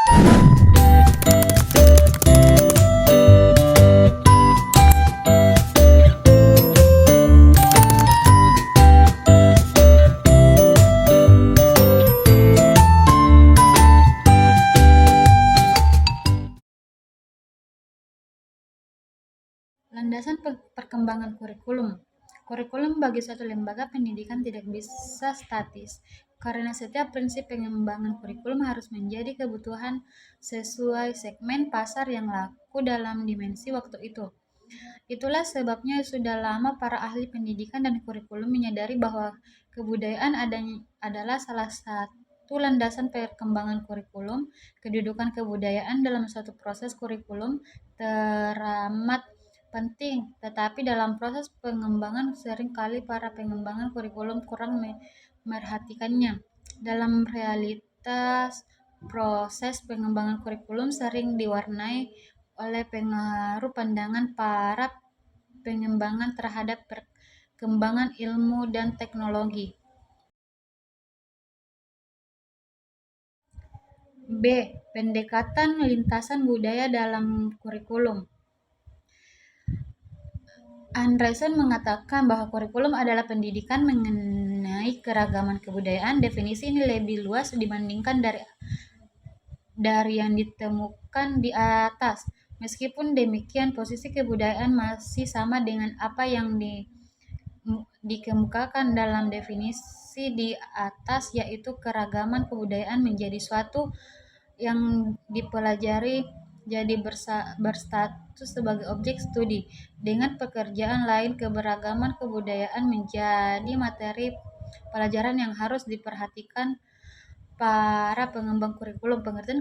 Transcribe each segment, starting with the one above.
Landasan perkembangan kurikulum. Kurikulum bagi suatu lembaga pendidikan tidak bisa statis, karena setiap prinsip pengembangan kurikulum harus menjadi kebutuhan sesuai segmen pasar yang laku dalam dimensi waktu itu. Itulah sebabnya sudah lama para ahli pendidikan dan kurikulum menyadari bahwa kebudayaan adalah salah satu landasan perkembangan kurikulum. Kedudukan kebudayaan dalam suatu proses kurikulum teramat penting, tetapi dalam proses pengembangan seringkali para pengembangan kurikulum kurang merhatikannya. Dalam realitas, proses pengembangan kurikulum sering diwarnai oleh pengaruh pandangan para pengembangan terhadap perkembangan ilmu dan teknologi. B. Pendekatan lintasan budaya dalam kurikulum. Andreessen mengatakan bahwa kurikulum adalah pendidikan mengenai keragaman kebudayaan. Definisi ini lebih luas dibandingkan dari yang ditemukan di atas. Meskipun demikian, posisi kebudayaan masih sama dengan apa yang dikemukakan dalam definisi di atas, yaitu keragaman kebudayaan menjadi suatu yang dipelajari jadi berstatus sebagai objek studi. Dengan pekerjaan lain, keberagaman kebudayaan menjadi materi pelajaran yang harus diperhatikan para pengembang kurikulum. Pengertian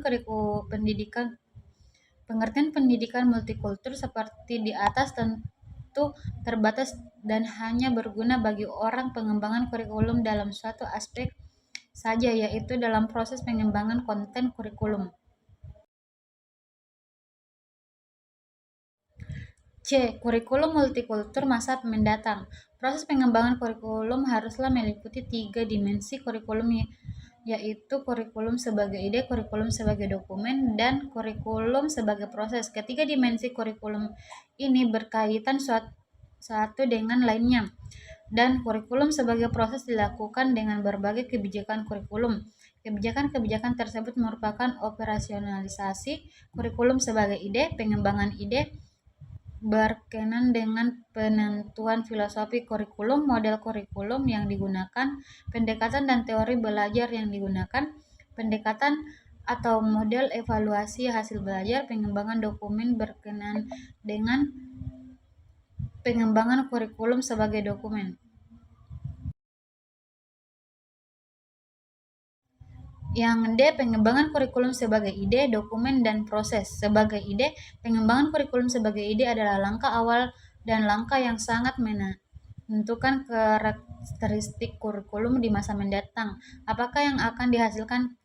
pendidikan multikultur seperti di atas tentu terbatas dan hanya berguna bagi orang pengembangan kurikulum dalam suatu aspek saja, yaitu dalam proses pengembangan konten kurikulum. C. Kurikulum multikultur masa mendatang. Proses pengembangan kurikulum haruslah meliputi 3 dimensi kurikulum, yaitu kurikulum sebagai ide, kurikulum sebagai dokumen, dan kurikulum sebagai proses. Ketiga dimensi kurikulum ini berkaitan satu dengan lainnya, dan kurikulum sebagai proses dilakukan dengan berbagai kebijakan kurikulum. Kebijakan-kebijakan tersebut merupakan operasionalisasi kurikulum sebagai ide. Pengembangan ide berkenan dengan penentuan filosofi kurikulum, model kurikulum yang digunakan, pendekatan dan teori belajar yang digunakan, pendekatan atau model evaluasi hasil belajar. Pengembangan dokumen berkenan dengan pengembangan kurikulum sebagai dokumen. Yang D. Pengembangan kurikulum sebagai ide, dokumen, dan proses. Sebagai ide, pengembangan kurikulum sebagai ide adalah langkah awal dan langkah yang sangat menentukan karakteristik kurikulum di masa mendatang. Apakah yang akan dihasilkan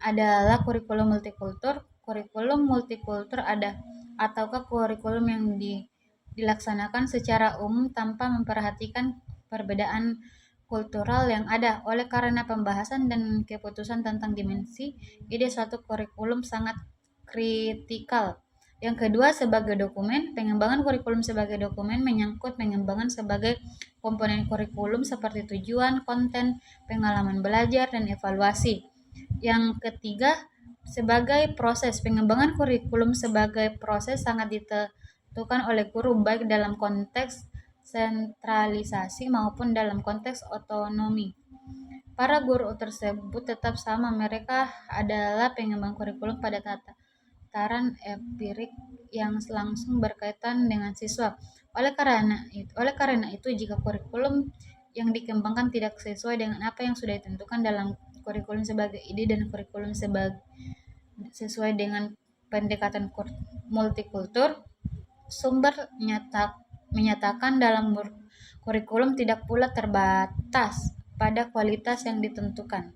adalah kurikulum multikultur? Kurikulum multikultur ataukah kurikulum yang dilaksanakan secara umum tanpa memperhatikan perbedaan kultural yang ada. Oleh karena pembahasan dan keputusan tentang dimensi ide suatu kurikulum sangat kritikal. Yang kedua, sebagai dokumen. Pengembangan kurikulum sebagai dokumen menyangkut pengembangan sebagai komponen kurikulum seperti tujuan, konten, pengalaman belajar, dan evaluasi. Yang ketiga, sebagai proses. Pengembangan kurikulum sebagai proses sangat ditentukan oleh guru, baik dalam konteks sentralisasi maupun dalam konteks otonomi. Para guru tersebut tetap sama, mereka adalah pengembang kurikulum pada tataran empirik yang langsung berkaitan dengan siswa. Oleh karena itu, jika kurikulum yang dikembangkan tidak sesuai dengan apa yang sudah ditentukan dalam kurikulum sebagai ide dan kurikulum sesuai dengan pendekatan multikultur, sumber menyatakan dalam kurikulum tidak pula terbatas pada kualitas yang ditentukan.